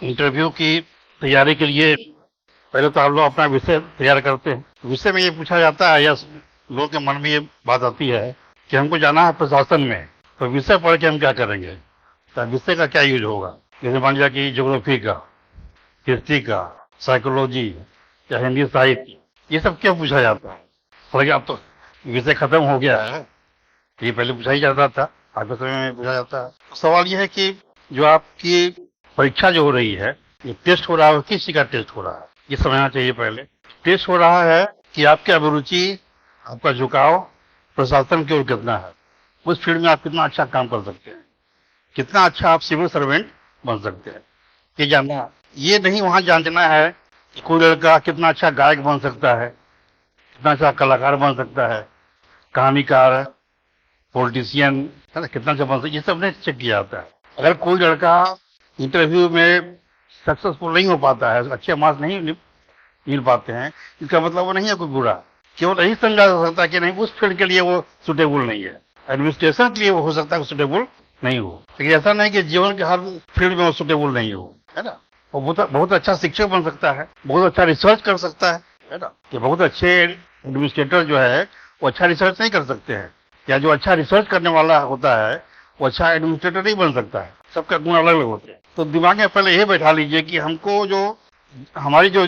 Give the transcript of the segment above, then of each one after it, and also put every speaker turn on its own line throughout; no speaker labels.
Interview की तैयारी के लिए पहले तो आप लोग अपना विषय तैयार करते हैं। विषय में ये पूछा जाता है या लोगों के मन में ये बात आती है कि हमको जाना है प्रशासन में, तो विषय पढ़ के हम क्या करेंगे, तो विषय का क्या यूज होगा। जैसे मान लिया कि ज्योग्राफी का, हिस्ट्री का, साइकोलॉजी या हिंदी साहित्य, ये सब क्यों पूछा जाता है। हालांकि अब तो विषय खत्म हो गया है, ये पहले पूछा ही जाता था, आज के समय में पूछा जाता है। तो सवाल ये है कि जो आपकी परीक्षा जो हो रही है, ये टेस्ट हो रहा है, किस चीज का टेस्ट हो रहा है, ये समझना चाहिए। पहले टेस्ट हो रहा है कि आपकी अभिरुचि, आपका झुकाव प्रशासन की ओर कितना है, उस फील्ड में आप कितना अच्छा काम कर सकते हैं, कितना अच्छा आप सिविल सर्वेंट बन सकते हैं, ये जानना। ये नहीं वहां जानना है कि कोई लड़का कितना अच्छा गायक बन सकता है, कितना अच्छा कलाकार बन सकता है, कहानीकार, पॉलिटिशियन है ना, कितना अच्छा बन सकता है, ये सब नहीं चेक किया जाता है। अगर कोई लड़का इंटरव्यू में सक्सेसफुल नहीं हो पाता है, अच्छे मार्क्स नहीं मिल पाते हैं, इसका मतलब वो नहीं है कोई बुरा, केवल यही समझा जा सकता है कि नहीं उस फील्ड के लिए वो सुटेबल नहीं है। एडमिनिस्ट्रेशन के लिए वो हो सकता है सुटेबल नहीं हो, लेकिन ऐसा नहीं कि जीवन के हर फील्ड में वो सुटेबल नहीं हो, है ना। वो बहुत अच्छा शिक्षक बन सकता है, बहुत अच्छा रिसर्च कर सकता है ना। कि बहुत अच्छे एडमिनिस्ट्रेटर जो है वो अच्छा रिसर्च नहीं कर सकते हैं, या जो अच्छा रिसर्च करने वाला होता है वो अच्छा एडमिनिस्ट्रेटर नहीं बन सकता है, सबका गुण अलग अलग होते हैं। तो दिमाग में पहले ये बैठा लीजिए कि हमको जो हमारी जो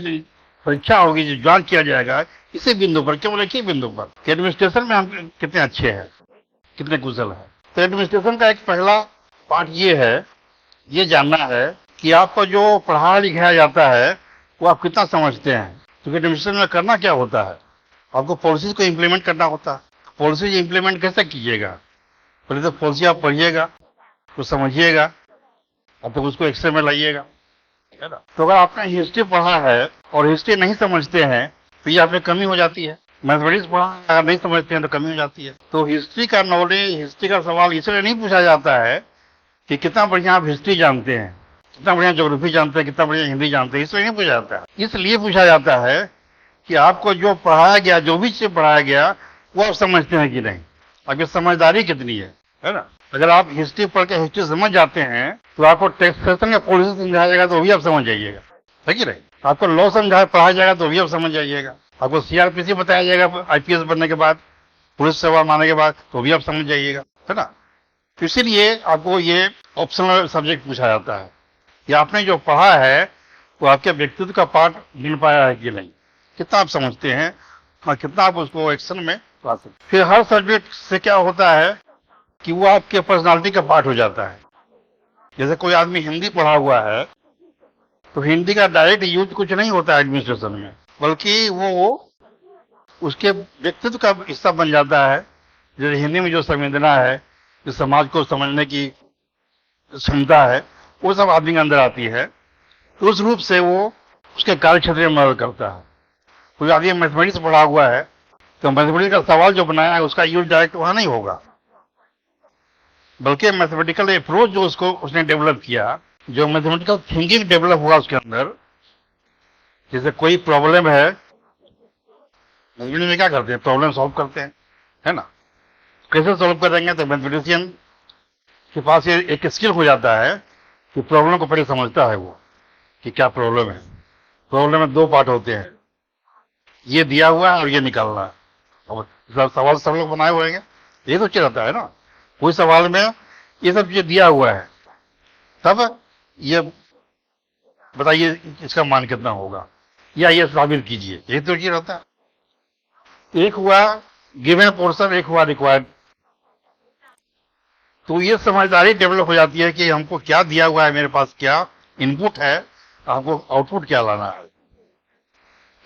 परीक्षा होगी, जो जांच किया जाएगा, इसी बिंदु पर, केवल एक ही बिंदु पर, कि एडमिनिस्ट्रेशन में हम कितने अच्छे हैं, कितने कुशल हैं। तो एडमिनिस्ट्रेशन का एक पहला पार्ट ये है, ये जानना है कि आपको जो पढ़ाया लिखाया जाता है वो आप कितना समझते हैं। क्योंकि एडमिनिस्ट्रेशन में करना क्या होता है, आपको पॉलिसीज को इम्प्लीमेंट करना होता है। पॉलिसीज इम्प्लीमेंट कैसे कीजिएगा, पहले तो पॉलिसी आप पढ़िएगा, उसको समझिएगा, अब तक उसको एक्शन में लाइएगा, है ना। तो अगर आपने हिस्ट्री पढ़ा है और हिस्ट्री नहीं समझते हैं तो ये आप में कमी हो जाती है। मैथमेटिक्स पढ़ा है, अगर नहीं समझते हैं तो कमी हो जाती है। तो हिस्ट्री का नॉलेज, हिस्ट्री का सवाल इसलिए नहीं पूछा जाता है कि कितना बढ़िया आप हिस्ट्री जानते हैं, कितना बढ़िया ज्योग्राफी जानते हैं, कितना बढ़िया हिंदी जानते हैं, इसलिए नहीं पूछा जाता है। इसलिए पूछा जाता है कि आपको जो पढ़ाया गया, जो भी चीज पढ़ाया गया, वो आप समझते हैं कि नहीं, आपकी समझदारी कितनी है ना। अगर आप हिस्ट्री पढ़ के हिस्ट्री समझ जाते हैं तो आपको टैक्सेशन या पॉलिसी समझाया जाएगा तो भी आप समझ जाइएगा, है कि नहीं। आपको लॉ समझाया पढ़ाया जाएगा तो भी आप समझ जाइएगा, आपको सीआरपीसी बताया जाएगा आईपीएस बनने के बाद, पुलिस सेवा मानने के बाद, तो भी आप समझ जाइएगा, है ना। तो इसीलिए आपको ये ऑप्शनल सब्जेक्ट पूछा जाता है कि आपने जो पढ़ा है वो आपके व्यक्तित्व का पार्ट मिल पाया है कि नहीं, कितना आप समझते हैं और कितना आप उसको एक्शन में ला सकते। फिर हर सब्जेक्ट से क्या होता है कि वो आपके पर्सनालिटी का पार्ट हो जाता है। जैसे कोई आदमी हिंदी पढ़ा हुआ है तो हिंदी का डायरेक्ट यूज कुछ नहीं होता है एडमिनिस्ट्रेशन में, बल्कि वो उसके व्यक्तित्व का हिस्सा बन जाता है। जैसे हिंदी में जो संवेदना है, जो समाज को समझने की क्षमता है, वो सब आदमी के अंदर आती है, तो उस रूप से वो उसके कार्य क्षेत्र में मदद करता है। कोई आदमी मैथमेटिक्स पढ़ा हुआ है तो मैथमेटिक्स का सवाल जो बनाया है उसका यूज डायरेक्ट वहां नहीं होगा, बल्कि मैथमेटिकल अप्रोच जो उसने डेवलप किया, जो मैथमेटिकल थिंकिंग डेवलप हुआ उसके अंदर। जैसे कोई प्रॉब्लम है, मैथमेटिक्स में क्या करते हैं, प्रॉब्लम सॉल्व करते हैं, है ना। कैसे सॉल्व करेंगे, तो मैथमेटिशियन के पास ये एक स्किल हो जाता है कि प्रॉब्लम को पहले समझता है वो कि क्या प्रॉब्लम है। प्रॉब्लम में दो पार्ट होते हैं, ये दिया हुआ है और ये निकालना है। और सवाल सब लोग बनाए हुए हैं, ये तो चल रहता है ना। कोई सवाल में ये सब चीजें दिया हुआ है, तब ये बताइए इसका मान कितना होगा, या ये साबित कीजिए, यही तो चीज रहता है। एक हुआ गिवन पोर्शन, एक हुआ रिक्वायर्ड। तो ये समझदारी डेवलप हो जाती है कि हमको क्या दिया हुआ है, मेरे पास क्या इनपुट है, हमको आउटपुट क्या लाना है।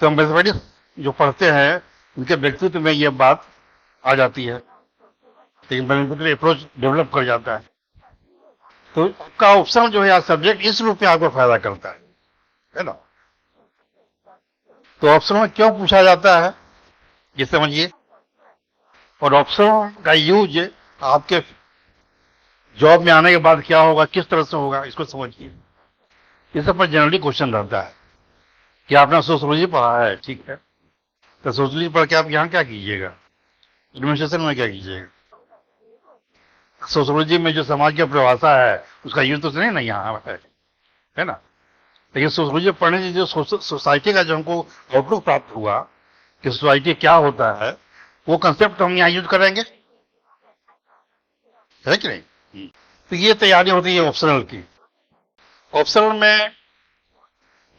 तो मैथमेटिक्स जो पढ़ते हैं उनके व्यक्तित्व में ये बात आ जाती है, लेकिन मैथमेटिकल अप्रोच डेवलप कर जाता है। तो आपका ऑप्शन जो है सब्जेक्ट इस रूप में आपको फायदा करता है ना। तो ऑप्शन में क्यों पूछा जाता है ये समझिए, और ऑप्शन का यूज आपके जॉब में आने के बाद क्या होगा, किस तरह से होगा, इसको समझिए। इस सब पर जनरली क्वेश्चन रहता है कि आपने सोशियोलॉजी पढ़ा है, ठीक है, तो सोशियोलॉजी पढ़ के आप यहाँ क्या कीजिएगा, एडमिनिस्ट्रेशन में क्या कीजिएगा। सोशियोलॉजी में जो समाज की परिभाषा है उसका यूज तो नहीं ना यहाँ है ना। लेकिन सोसाइटी पढ़ने से जो सोसाइटी का जो हमको आउटलुक प्राप्त हुआ कि सोसाइटी क्या होता है, वो कंसेप्ट हम यहाँ यूज करेंगे, है कि नहीं? तो ये तैयारी होती है ऑप्शनल की। ऑप्शनल में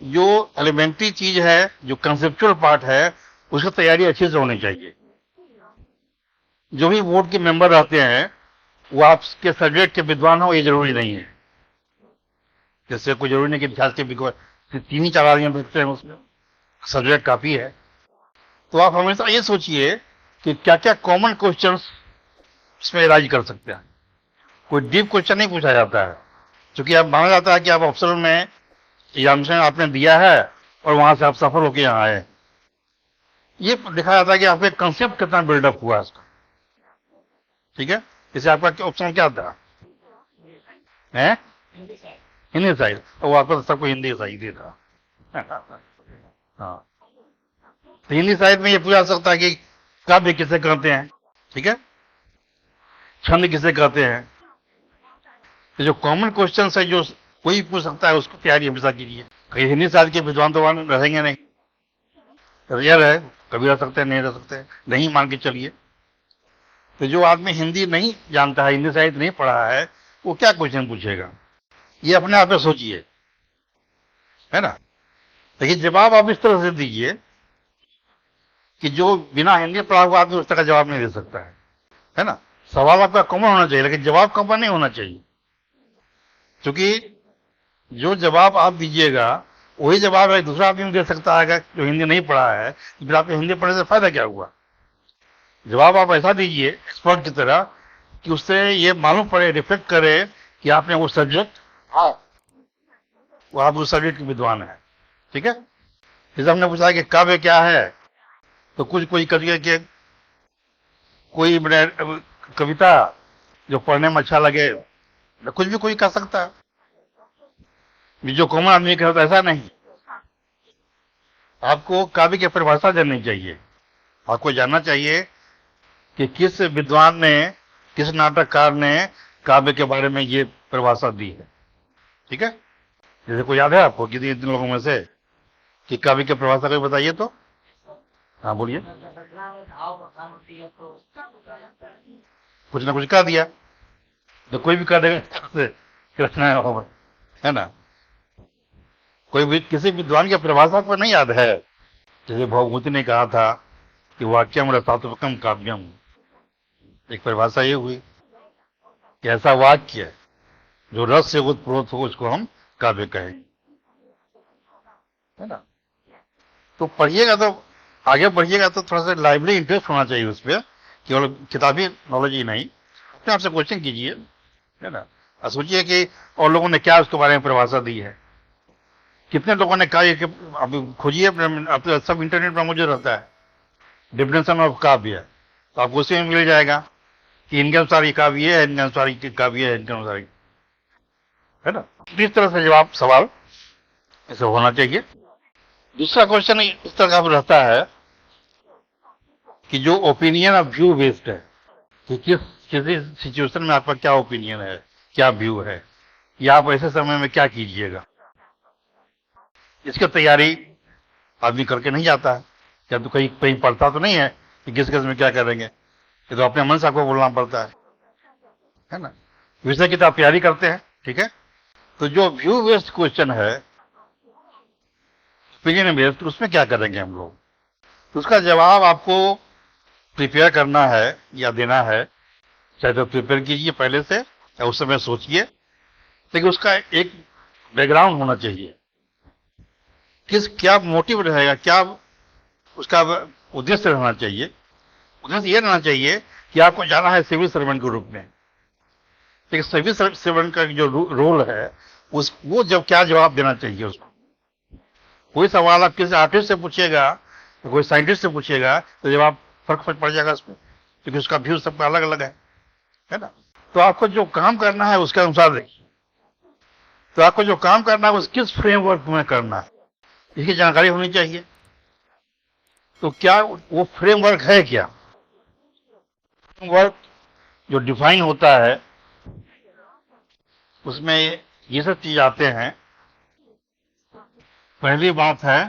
जो एलिमेंट्री चीज है, जो कंसेप्चुअल पार्ट है, उसकी तैयारी अच्छे से होनी चाहिए। जो भी बोर्ड के मेंबर रहते हैं वो आपके सब्जेक्ट के विद्वान हो, ये जरूरी नहीं है। जैसे कोई जरूरी नहीं कि इतिहास के विद्वान 3 ही 4 आदमी बैठते हैं, उसमें सब्जेक्ट काफी है। तो आप हमेशा ये सोचिए कि क्या क्या कॉमन क्वेश्चंस इसमें राइज कर सकते हैं। कोई डीप क्वेश्चन नहीं पूछा जाता है, क्योंकि अब माना जाता है कि आप ऑप्शनल में एग्जामिनेशन आपने दिया है और वहां से आप सफल होकर यहाँ आए। ये दिखा जाता है कि आपका कंसेप्ट कितना बिल्डअप हुआ इसका, ठीक है। जैसे आपका ऑप्शनल क्या था, है हिंदी साइड, और आपको सबको हिंदी साइड ही था। हाँ, तो हिंदी साहित्य में ये पूछा जा सकता है कि काव्य किसे कहते हैं, ठीक है, छंद किसे कहते हैं। तो जो कॉमन क्वेश्चन है जो कोई पूछ सकता है, उसको तैयारी हमेशा कीजिए। कहीं हिंदी साहित्य के विद्वान तो रहेंगे नहीं, रेयर है, कभी रह सकते हैं, नहीं रह सकते, नहीं मान के चलिए। तो जो आदमी हिंदी नहीं जानता है, हिंदी साहित्य नहीं पढ़ा है, वो क्या क्वेश्चन पूछेगा, ये अपने आप में सोचिए, है ना। लेकिन जवाब आप इस तरह से दीजिए कि जो बिना हिंदी पढ़ा हुआ आदमी उस तरह का जवाब नहीं दे सकता है ना। सवाल आपका कॉमन होना चाहिए, लेकिन जवाब कॉमन नहीं होना चाहिए, क्योंकि जो जवाब आप दीजिएगा वही जवाब एक दूसरा आदमी दे सकता है जो हिंदी नहीं पढ़ा है। फिर आपको हिंदी पढ़ने से फायदा क्या हुआ। जवाब आप ऐसा दीजिए एक्सपर्ट की तरह कि उससे ये मालूम पड़े, रिफ्लेक्ट करे कि आपने वो सब्जेक्ट, वो आप उस सब्जेक्ट के विद्वान है, ठीक है। जैसे हमने पूछा कि काव्य क्या है, तो कुछ कोई कविता के कोई कविता जो पढ़ने में अच्छा लगे, कुछ भी कोई कह सकता है, जो कॉमन आदमी कहता है, ऐसा नहीं। आपको काव्य की परिभाषा जाननी चाहिए, आपको जानना चाहिए कि किस विद्वान ने, किस नाटककार ने काव्य के बारे में ये परिभाषा दी है, ठीक है। जैसे कोई याद है आपको किसी इन लोगों में से कि काव्य की परिभाषा कोई बताइए तो। हाँ बोलिए। कुछ ना कुछ कह दिया, तो कोई भी कह देगा रचना है ना। कोई भी किसी विद्वान की परिभाषा को नहीं याद है। जैसे भवभूति ने कहा था कि वाक्यम रसात्मकम काव्यम, एक परिभाषा ये हुई कि ऐसा वाक्य जो रस से उत्प्रोत हो उसको हम काव्य कहेंगे, है ना। तो पढ़िएगा तो आगे बढ़िएगा तो थोड़ा सा लाइवली इंटरेस्ट होना चाहिए उस पर, केवल किताबी नॉलेज ही नहीं, अपने आपसे क्वेश्चन कीजिए, है ना। सोचिए कि और लोगों ने क्या उसके बारे में परिभाषा दी है, कितने लोगों ने कहा कि आप खोजिए, अब सब इंटरनेट पर मुझे रहता है डेफिनेशन ऑफ काव्य, तो आपको उसी में मिल जाएगा कि इनके अनुसार ये काव्य है, इनके अनुसार ये काव्य है, इनके अनुसार, है ना। इस तरह से जवाब सवाल ऐसे होना चाहिए। दूसरा क्वेश्चन इस तरह का रहता है कि जो ओपिनियन ऑफ व्यू बेस्ड है, कि किसी सिचुएशन में आपका क्या ओपिनियन है, क्या व्यू है, या आप ऐसे समय में क्या कीजिएगा, इसकी तैयारी आदमी करके नहीं जाता है। या तो कहीं कहीं पढ़ता तो नहीं है कि किस केस में क्या करेंगे, ये तो अपने मन से आपको बोलना पड़ता है ना। विषय की तो आप तैयारी करते हैं, ठीक है। तो जो व्यू बेस्ड क्वेश्चन है, ओपिनियन बेस्ड, उसमें क्या करेंगे हम लोग, तो उसका जवाब आपको प्रिपेयर करना है या देना है। चाहे तो प्रिपेयर कीजिए पहले से या उस समय सोचिए, लेकिन उसका एक बैकग्राउंड होना चाहिए, क्या मोटिव रहेगा, क्या उसका उद्देश्य रहना चाहिए। उद्देश्य ये रहना चाहिए कि आपको जाना है सिविल सर्वेंट के रूप में, लेकिन सिविल सर्वेंट का जो रोल है वो जब क्या जवाब देना चाहिए उसको। कोई सवाल आप किसी आर्टिस्ट से पूछिएगा, कोई साइंटिस्ट से पूछिएगा, तो जवाब फर्क पड़ जाएगा उसमें, क्योंकि उसका व्यू सबका अलग अलग है ना। तो आपको जो काम करना है उसके अनुसार देखिए, तो आपको जो काम करना है उस किस फ्रेमवर्क में करना है, इसकी जानकारी होनी चाहिए। तो क्या वो फ्रेमवर्क है, क्या फ्रेमवर्क जो डिफाइन होता है उसमें ये सब चीज आते हैं पहली बात है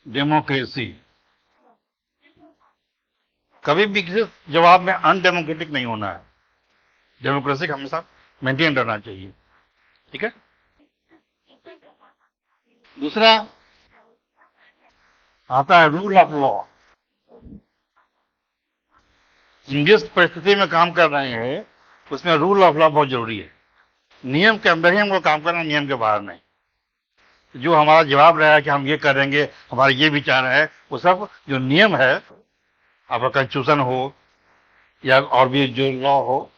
डेमोक्रेसी। कभी भी किसी जवाब में अनडेमोक्रेटिक नहीं होना है, डेमोक्रेसी का हमेशा मेंटेन रहना चाहिए। ठीक है। दूसरा आता है रूल ऑफ लॉ। जिस परिस्थिति में काम कर रहे हैं उसमें रूल ऑफ लॉ बहुत जरूरी है। नियम के अंदर ही हमको काम करना, नियम के बाहर नहीं। जो हमारा जवाब रहा है कि हम ये करेंगे, हमारा ये विचार है, वो सब जो नियम है, आपका कॉन्स्टिट्यूशन हो या और भी जो लॉ हो,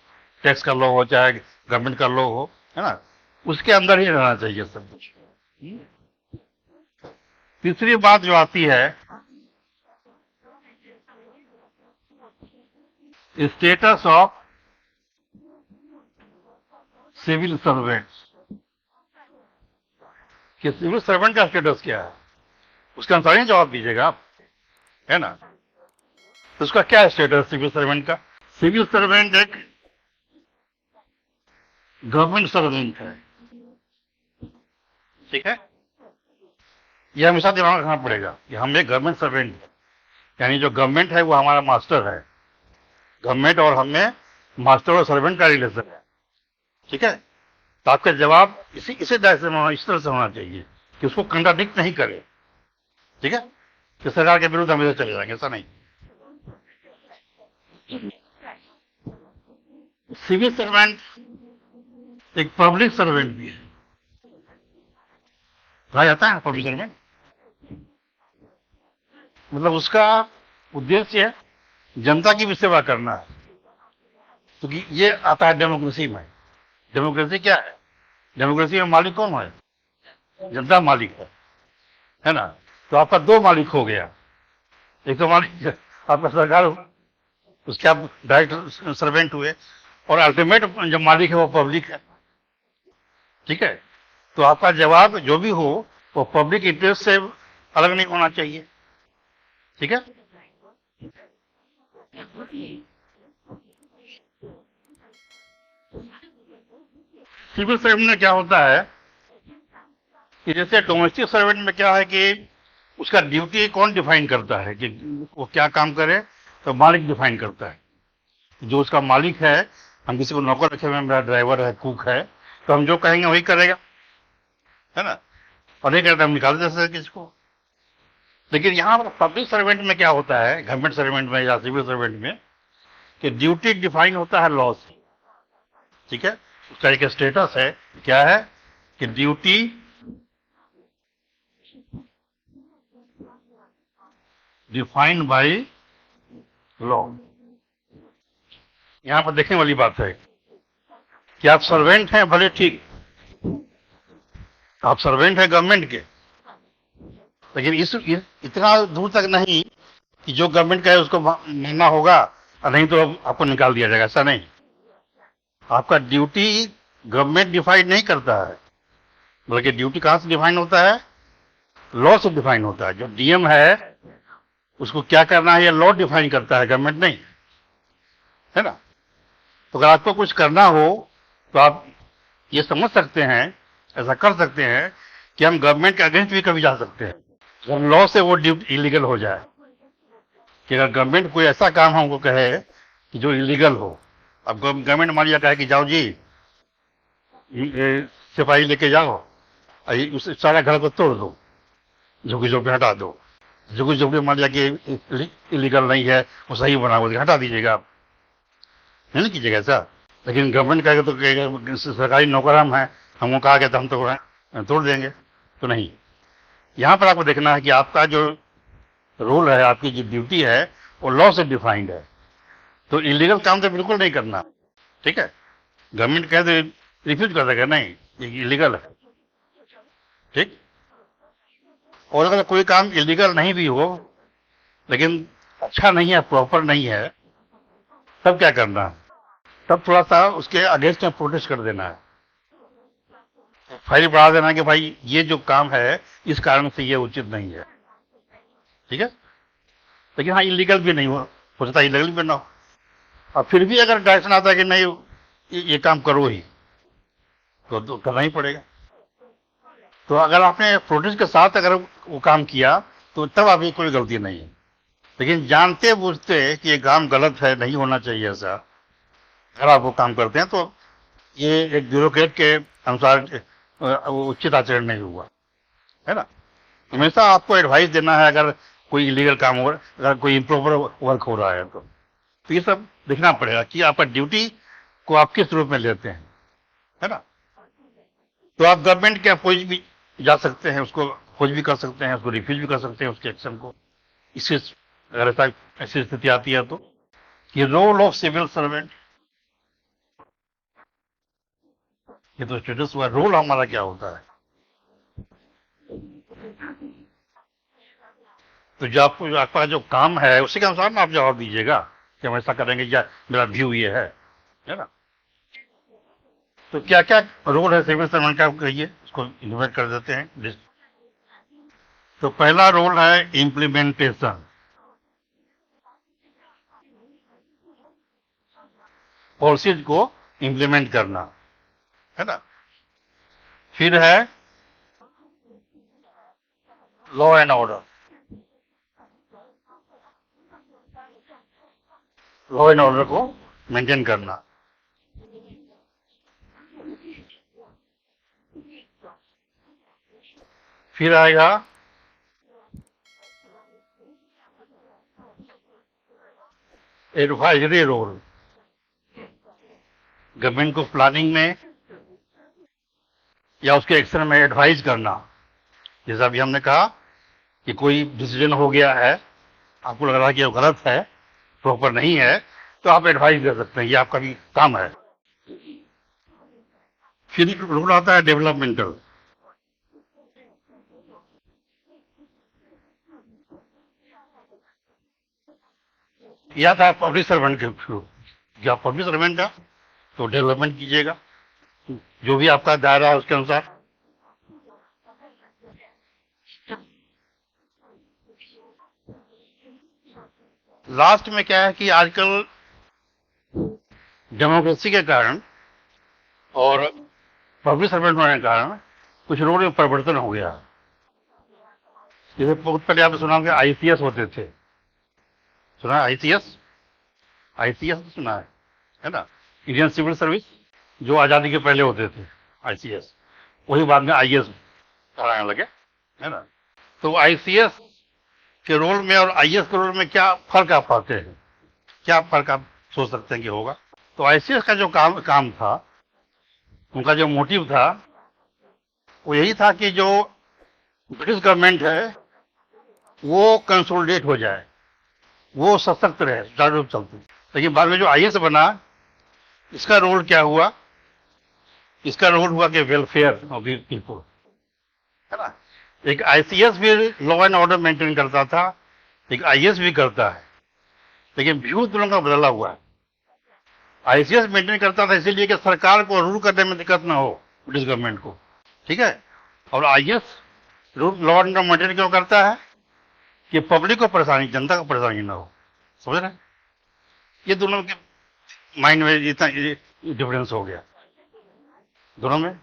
टैक्स का लॉ हो चाहे गवर्नमेंट का लॉ हो, है ना, उसके अंदर ही रहना चाहिए सब कुछ। तीसरी बात जो आती है स्टेटस ऑफ सिविल सर्वेंट, कि सिविल सर्वेंट का स्टेटस क्या है, उसके अनुसार ही जवाब दीजिएगा आप, है ना। तो उसका क्या स्टेटस सिविल सर्वेंट का? सिविल सर्वेंट एक गवर्नमेंट सर्वेंट है। ठीक है। यह हमेशा दिमाग रखना पड़ेगा कि हम एक गवर्नमेंट सर्वेंट है, यानी जो गवर्नमेंट है वो हमारा मास्टर है। गवर्नमेंट और हमें मास्टर और सर्वेंट का रिलेशन है। ठीक है। तो आपका जवाब इसी दायरे में, इस तरह से होना चाहिए कि उसको कंट्राडिक्ट नहीं करे। ठीक है। कि सरकार के विरुद्ध हमेशा चले जाएंगे, ऐसा नहीं। सिविल सर्वेंट एक पब्लिक सर्वेंट भी है। कहा जाता है पब्लिक सर्वेंट, मतलब उसका उद्देश्य जनता की भी सेवा करना है। तो ये आता है डेमोक्रेसी में। डेमोक्रेसी क्या है? डेमोक्रेसी में मालिक कौन है? जनता मालिक है ना। तो आपका दो मालिक हो गया। एक तो मालिक आपका सरकार, उसके आप डायरेक्ट सर्वेंट हुए, और अल्टीमेट जो मालिक है वो पब्लिक है। ठीक है। तो आपका जवाब जो भी हो वो पब्लिक इंटरेस्ट से अलग नहीं होना चाहिए। ठीक है। सिविल सर्वेंट में क्या होता है कि जैसे डोमेस्टिक सर्वेंट में क्या है कि उसका ड्यूटी कौन डिफाइन करता है कि वो क्या काम करे, तो मालिक डिफाइन करता है। जो उसका मालिक है, हम किसी को नौकर रखे हुए, मेरा ड्राइवर है, कुक है, तो हम जो कहेंगे वही करेगा, है ना। और नहीं करता हम निकाल दे सकते किसको। लेकिन यहाँ पर पब्लिक सर्वेंट में क्या होता है, गवर्नमेंट सर्वेंट में या सिविल सर्वेंट में, कि ड्यूटी डिफाइन होता है लॉ से। ठीक है। उसका एक स्टेटस है, क्या है कि ड्यूटी डिफाइंड बाय लॉ। यहां पर देखने वाली बात है कि आप सर्वेंट हैं, भले ठीक, आप सर्वेंट हैं गवर्नमेंट के, लेकिन इतना दूर तक नहीं कि जो गवर्नमेंट का है उसको मानना होगा और नहीं तो आपको निकाल दिया जाएगा, ऐसा नहीं। आपका ड्यूटी गवर्नमेंट डिफाइन नहीं करता है, बल्कि ड्यूटी कहां से डिफाइन होता है? लॉ से डिफाइन होता है। जो डीएम है उसको क्या करना है, ये लॉ डिफाइन करता है, गवर्नमेंट नहीं, है ना। तो अगर आपको कुछ करना हो तो आप ये समझ सकते हैं, ऐसा कर सकते हैं कि हम गवर्नमेंट के अगेंस्ट भी कभी जा सकते हैं, अगर लॉ से वो ड्यूटी इलीगल हो जाए। कि अगर गवर्नमेंट कोई ऐसा काम हमको कहे कि जो इलीगल हो, अब गवर्नमेंट मान लिया कहे कि जाओ जी सिपाही लेके जाओ, उस सारा घर को तोड़ दो, झुकी झोपड़ी हटा दो। झुकी झोपड़ी मान लिया कि इलीगल नहीं है, वो सही बना हुआ, हटा दीजिएगा आप, नहीं कीजिएगा ऐसा। लेकिन गवर्नमेंट कहेगा तो कहेगा सरकारी नौकर हम हैं, हमको कहा गया तो हम तो तोड़ देंगे, तो नहीं। यहाँ पर आपको देखना है कि आपका जो रोल है, आपकी जो ड्यूटी है, वो लॉ से डिफाइंड है। तो इलीगल काम तो बिल्कुल नहीं करना। ठीक है। गवर्नमेंट कहे तो रिफ्यूज कर देगा, नहीं ये इलीगल है। ठीक। और अगर कोई काम इलीगल नहीं भी हो लेकिन अच्छा नहीं है, प्रॉपर नहीं है, तब क्या करना है? तब थोड़ा सा उसके अगेंस्ट में प्रोटेस्ट कर देना है, फाइल बढ़ा देना कि भाई ये जो काम है इस कारण से ये उचित नहीं है। ठीक है। लेकिन हाँ इलीगल भी नहीं हो सकता, इलीगल भी ना हो, और फिर भी अगर डायरेक्शन आता है कि नहीं ये काम करो ही, तो करना ही पड़ेगा। तो अगर आपने प्रोटेस्ट के साथ अगर वो काम किया तो तब आपकी कोई गलती नहीं है, लेकिन जानते बूझते कि ये काम गलत है, नहीं होना चाहिए ऐसा, अगर आप वो काम करते हैं तो ये एक ब्यूरोक्रेट के अनुसार वो उचित आचरण नहीं हुआ, है ना। हमेशा आपको एडवाइस देना है अगर कोई इलीगल काम हो, अगर कोई इम्प्रॉपर वर्क हो रहा है तो ये सब देखना पड़ेगा कि आपका ड्यूटी को आप किस रूप में लेते हैं, है ना। तो आप गवर्नमेंट के अपोज भी जा सकते हैं, उसको अपोज भी कर सकते हैं, उसको रिफ्यूज भी कर सकते हैं उसके एक्शन को, इससे अगर ऐसा ऐसी स्थिति आती है तो। ये रोल ऑफ सिविल सर्वेंट, ये तो स्टेटस हुआ, रोल हमारा क्या होता है। तो जो आपका जो काम है उसी के अनुसार ना आप जवाब दीजिएगा कि हम ऐसा करेंगे या मेरा व्यू ये है ना। तो क्या क्या रोल है सिविल सर्वेंट का, कहिए, उसको इन्वेट कर देते हैं लिस्ट। तो पहला रोल है इम्प्लीमेंटेशन, पॉलिसीज को इम्प्लीमेंट करना, है ना। फिर है law and order, law and order को मेंटेन करना। फिर आएगा एडवाइजरी रोल, गवर्नमेंट को प्लानिंग में या उसके एक्शन में एडवाइज करना। जैसा अभी हमने कहा कि कोई डिसीजन हो गया है, आपको लग रहा है कि वो गलत है, प्रॉपर नहीं है, तो आप एडवाइस दे सकते हैं, ये आपका भी काम है। फिर रोल आता है डेवलपमेंटल, या था पब्लिक सर्वेंट के थ्रू, या पब्लिक सर्वेंट का तो डेवलपमेंट कीजिएगा जो भी आपका दायरा है उसके अनुसार। लास्ट में क्या है कि आजकल डेमोक्रेसी के कारण और पब्लिक सर्वेंट होने के कारण कुछ रोल में परिवर्तन हो गया। जैसे बहुत पहले आपने सुना होगा आईसीएस होते थे, सुना है आईसीएस, आईसीएस सुना है ना, इंडियन सिविल सर्विस, जो आजादी के पहले होते थे आईसीएस, वही बाद में आईएएस कराने लगे, है ना। तो आईसीएस के रोल में और आईएएस के रोल में क्या फर्क आप पाते हैं, क्या फर्क आप सोच सकते हैं कि होगा। तो आईसीएस का जो काम था, उनका जो मोटिव था वो यही था कि जो ब्रिटिश गवर्नमेंट है वो कंसोलिडेट हो जाए, वो सशक्त रहे, सुचारू रूप चलती। लेकिन बाद में जो आईएएस बना, इसका रोल क्या हुआ, इसका रोल हुआ कि वेलफेयर ऑफ द पीपल, है ना। एक आईसीएस भी लॉ एंड ऑर्डर मेंटेन करता था, एक आईएएस भी करता है, लेकिन व्यू दोनों का बदला हुआ है। आईसीएस मेंटेन करता था इसीलिए कि सरकार को रूल करने में दिक्कत ना हो ब्रिटिश गवर्नमेंट को, ठीक है। और IAS law and order maintain क्यों करता है कि पब्लिक को परेशानी, जनता को परेशानी ना हो, समझ रहे हैं। ये दोनों के माइंड में इतना डिफरेंस हो गया दोनों में।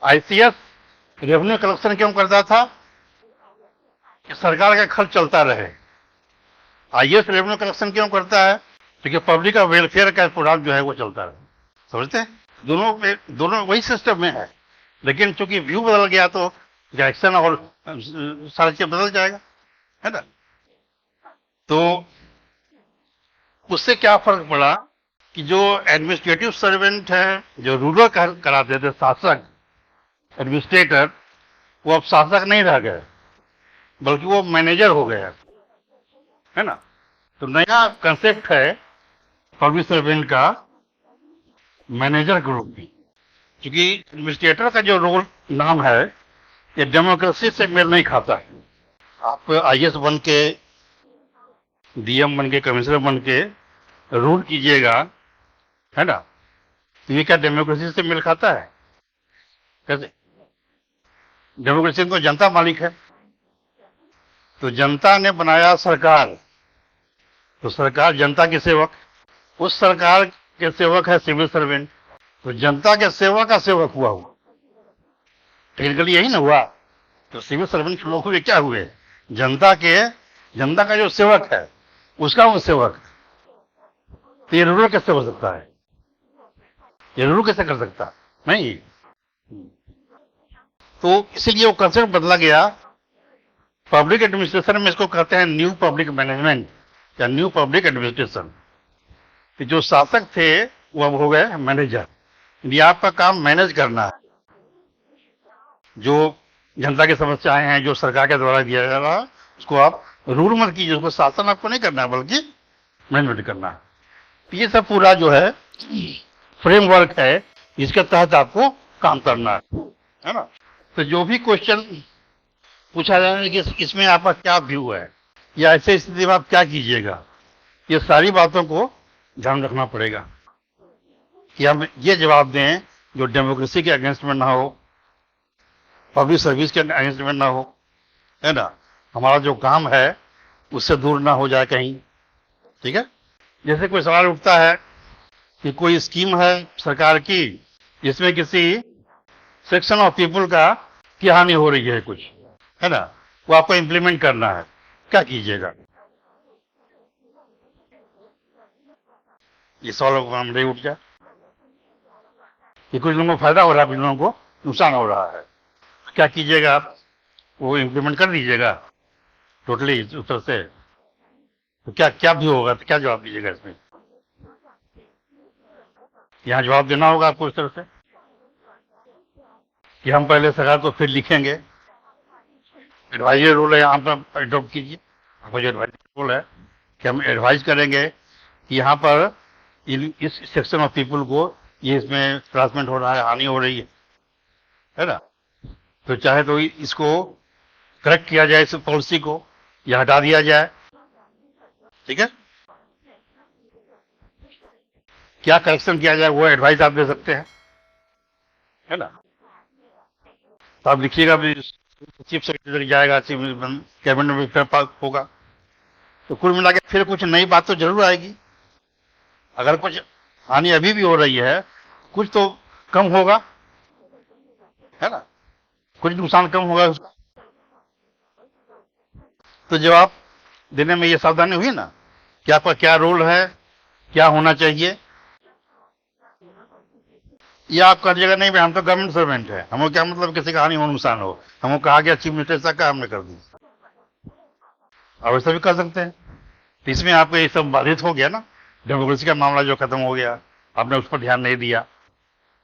आईसीएस रेवेन्यू कलेक्शन क्यों करता था कि सरकार का खर्च चलता रहे। आईएएस रेवेन्यू कलेक्शन क्यों करता है, क्योंकि पब्लिक का वेलफेयर का प्रोग्राम जो है वो चलता रहे, समझते हैं। दोनों वही सिस्टम में है, लेकिन चूंकि व्यू बदल गया तो एक्शन और सारी चीज बदल जाएगा, है ना। तो उससे क्या फर्क पड़ा कि जो एडमिनिस्ट्रेटिव सर्वेंट है, जो रूलर कराते थे, शासक, एडमिनिस्ट्रेटर, वो अब शासक नहीं रह गए, बल्कि वो मैनेजर हो गए, है ना। तो नया कंसेप्ट है पब्लिक सर्वेंट का, मैनेजर के रूप में। क्योंकि एडमिनिस्ट्रेटर का जो रोल नाम है ये डेमोक्रेसी से मेल नहीं खाता है। आप आईएएस बन के, डीएम बन के, कमिश्नर बन के रूल कीजिएगा, है ना, तो ये क्या डेमोक्रेसी से मेल खाता है, कैसे। डेमोक्रेसी में तो जनता मालिक है, तो जनता ने बनाया सरकार, तो सरकार जनता के सेवक, उस सरकार के सेवक है सिविल सर्वेंट, तो जनता के सेवा का सेवक हुआ, टेक्निकली यही ना हुआ। तो सिविल सर्वेंट लोग हुए क्या हुए, जनता का जो सेवक है उसका वो सेवक। तो ये रूरल कैसे हो सकता है, ये रूरल कैसे कर सकता नहीं। तो इसीलिए वो कंसेप्ट बदला गया। पब्लिक एडमिनिस्ट्रेशन में इसको कहते हैं न्यू पब्लिक मैनेजमेंट या न्यू पब्लिक एडमिनिस्ट्रेशन। जो शासक थे वो अब हो गए मैनेजर। ये आपका काम मैनेज करना है, जो जनता की समस्याएं हैं जो सरकार के द्वारा दिया जा रहा है उसको आप रूल मत कीजिए, उसको शासन आपको नहीं करना है बल्कि मैनेजमेंट करना है। तो ये सब पूरा जो है फ्रेमवर्क है, इसके तहत आपको काम करना है ना। तो जो भी क्वेश्चन पूछा जाए कि इसमें आपका क्या व्यू है या ऐसे स्थिति में आप क्या कीजिएगा, ये सारी बातों को ध्यान रखना पड़ेगा कि हम ये जवाब दें जो डेमोक्रेसी के अगेंस्ट में ना हो, पब्लिक सर्विस के अगेंस्ट में ना हो, है ना। हमारा जो काम है उससे दूर ना हो जाए कहीं, ठीक है। जैसे कोई सवाल उठता है कि कोई स्कीम है सरकार की जिसमें किसी सेक्शन ऑफ पीपल की हानि हो रही है कुछ, है ना, वो आपको इम्प्लीमेंट करना है, क्या कीजिएगा। ये सवाल हमारे उठ जाए कि कुछ लोगों को फायदा हो रहा है, कुछ लोगों को नुकसान हो रहा है, क्या कीजिएगा आप, वो इम्प्लीमेंट कर दीजिएगा टोटली उस तरह से। तो क्या क्या भी होगा, तो क्या जवाब दीजिएगा इसमें। यहाँ जवाब देना होगा आपको इस तरह से कि हम पहले सरकार को फिर लिखेंगे, एडवाइजरी रोल है यहाँ पर अडॉप्ट कीजिए। आपका जो एडवाइजरी रोल है कि हम एडवाइज करेंगे कि यहाँ पर इस सेक्शन ऑफ पीपल को ये इसमें हरासमेंट हो रहा है, हानि हो रही है ना। तो चाहे तो इसको करेक्ट किया जाए, इस पॉलिसी को या हटा दिया जाए, ठीक है। क्या करेक्शन किया जाए वो एडवाइस आप दे सकते हैं, है ना। तो आप लिखिएगा भी, चीफ सेक्रेटरी जाएगा, कैबिनेट में फिर होगा। तो कुल मिला के फिर कुछ नई बात तो जरूर आएगी। अगर कुछ हानि अभी भी हो रही है कुछ तो कम होगा, है ना, कुछ नुकसान कम होगा उसका। तो जवाब देने में ये सावधानी हुई ना कि आपका क्या रोल है, क्या होना चाहिए। या आप करिएगा नहीं भाई हम तो गवर्नमेंट सर्वेंट है, हमें क्या मतलब किसी का हानि हो नुकसान हो, हमको कहा गया चीफ मिनिस्टर ऐसा का हमने कर दी। आप ऐसा भी कर सकते हैं। तो इसमें आपको ये सब बाधित हो गया ना, डेमोक्रेसी का मामला जो खत्म हो गया, आपने उस पर ध्यान नहीं दिया,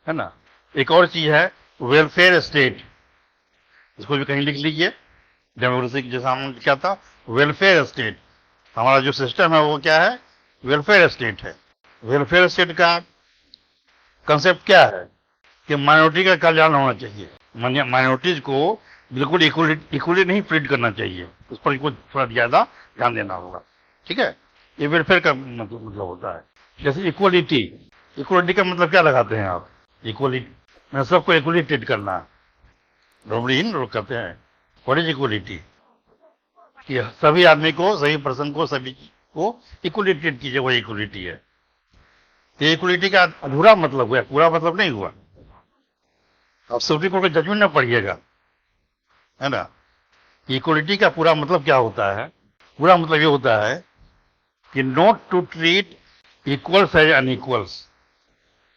है ना। एक और चीज है वेलफेयर स्टेट, इसको भी कहीं लिख लीजिए। डेमोक्रेसी जैसा हमने लिखा था वेलफेयर स्टेट, हमारा जो सिस्टम है वो क्या है, वेलफेयर स्टेट है। वेलफेयर स्टेट का कंसेप्ट क्या है कि माइनॉरिटी का कल्याण होना चाहिए, माइनॉरिटीज को बिल्कुल इक्वली नहीं ट्रीट करना चाहिए, उस पर थोड़ा ज्यादा ध्यान देना होगा, ठीक है। ये वेलफेयर का मतलब होता है। जैसे इक्वलिटी, इक्वलिटी का मतलब क्या लगाते हैं आप, इक्वलिटी मैं सबको इक्वली ट्रीट करना, नॉर्मली इन लोग कहते हैं व्हाट इज इक्वलिटी, कि सभी आदमी को, सभी पर्सन को, सभी को इक्वली ट्रीट कीजिए, वही इक्वलिटी है। ये इक्वलिटी का अधूरा मतलब हुआ, पूरा मतलब नहीं हुआ। अब सुप्रीम कोर्ट का जजमेंट ना पढ़िएगा, है ना। इक्वलिटी का पूरा मतलब क्या होता है, पूरा मतलब ये होता है कि not to treat equals as unequals,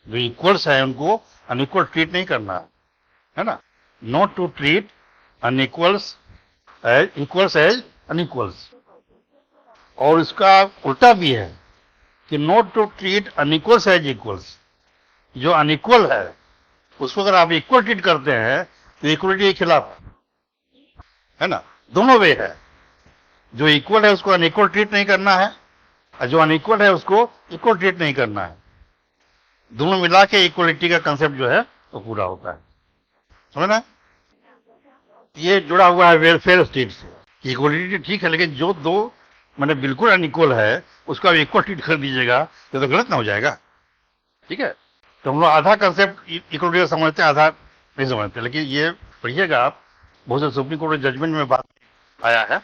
जो इक्वल्स है उनको अनइक्वल ट्रीट नहीं करना, है ना। Not to treat unequals as equals as unequals. और इसका उल्टा भी है कि not to treat unequals as equals, जो अनइक्वल है उसको अगर आप इक्वल ट्रीट करते हैं तो इक्वलिटी के खिलाफ है ना। दोनों वे है, जो इक्वल है उसको अनइक्वल ट्रीट नहीं करना है और जो अनइक्वल है उसको इक्वल ट्रीट नहीं करना है। दोनों मिला के इक्वलिटी का कंसेप्ट जो है वो पूरा होता है, समझ ना। ये जुड़ा हुआ है वेलफेयर स्टेट से। इक्वलिटी ठीक है, लेकिन जो दो मैंने बिल्कुल अनइक्वल है उसको आप इक्वल ट्रीट कर दीजिएगा तो गलत ना हो जाएगा, ठीक है। तो हम लोग आधा कंसेप्ट इक्वलिटी का समझते हैं, आधा नहीं समझते। लेकिन ये पढ़िएगा आप, बहुत से सुप्रीम कोर्ट के जजमेंट में बात आया है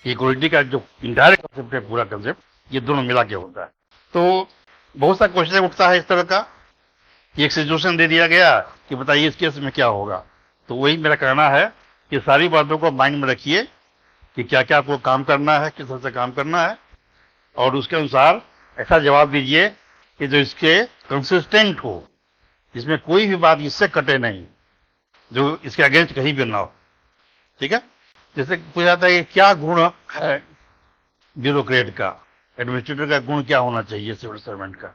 कि इक्वलिटी का जो इनडायरेक्ट कंसेप्ट है, पूरा कंसेप्ट ये दोनों मिला के होता है। तो बहुत सा क्वेश्चन उठता है इस तरह का कि एक सिचुएशन दे दिया गया कि बताइए इस केस में क्या होगा, तो वही मेरा कहना है कि सारी बातों को माइंड में रखिए कि क्या क्या आपको काम करना है, किस तरह से काम करना है, और उसके अनुसार ऐसा जवाब दीजिए कि जो इसके कंसिस्टेंट हो, जिसमें कोई भी बात इससे कटे नहीं, जो इसके अगेंस्ट कहीं भी ना हो। ठीक है। जैसे पूछा जाता है कि क्या गुण है ब्यूरोक्रेट का, एडमिनिस्ट्रेटर का गुण क्या होना चाहिए सिविल सर्वेंट का,